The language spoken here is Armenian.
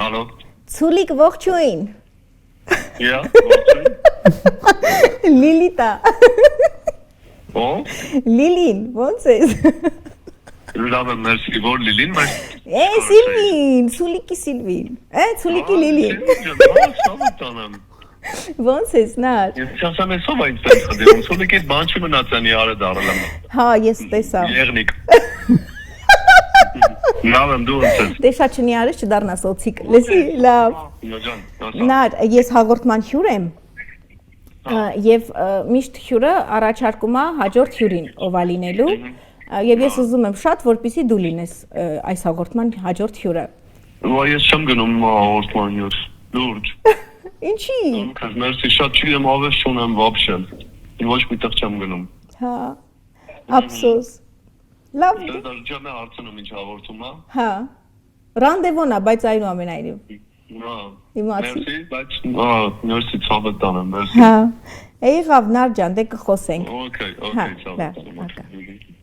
Ալո։ Ցուլիկ ողջույն։ Յա, ողջույն։ Լիլիտա։ Ո՞։ Լիլին, ո՞նց ես։ Լավ եմ, մերսի, որ Լիլին, բայց Սիլվին, Ցուլիկի Սիլվին։ Ցուլիկի Լիլին։ Սավտանամ։ Ո՞նց ես նար։ Ես ասեմ, ես ով այնտեղ խնդրում, Ցուլիկի բան չի մնացան իարը դարել։ Հա, ես տեսա։ Եղնիկ։ Լավ եմ, դու ոնց ես։ Դե շատ չնի արես չդառնաս օցիկ։ Լսի, լավ։ Յոջան, Նար, ես հաղորդման հյուր եմ։ Եվ միշտ հյուրը առաջարկում է հաջորդ հյուրին ով ալինելու։ Եվ ես ուզում եմ շատ, որպեսզի դու լինես այս հաղորդման հաջորդ հյուրը։ Ու ես չեմ գնում հաղորդման հյուր։ Լուրջ։ Ինչի։ Մերսի, շատ չգիտեմ, ավես չունեմ вообще։ Ոչ միտեղ չեմ գնում։ Հա։ Ափսոս։ Լավ։ Դա ջամը հարցնում ինչ հաղորդում է։ Հա։ Ռանդևոն է, բայց այնուամենայնիվ։ Հա։ Իմացի։ Մերսի, բայց մերսի ցավը տանեմ, մերսի։ Հա։ Եղավ Նար ջան, դե կխոսենք։ Okay, Հա, ցավ։ լավ, հակա։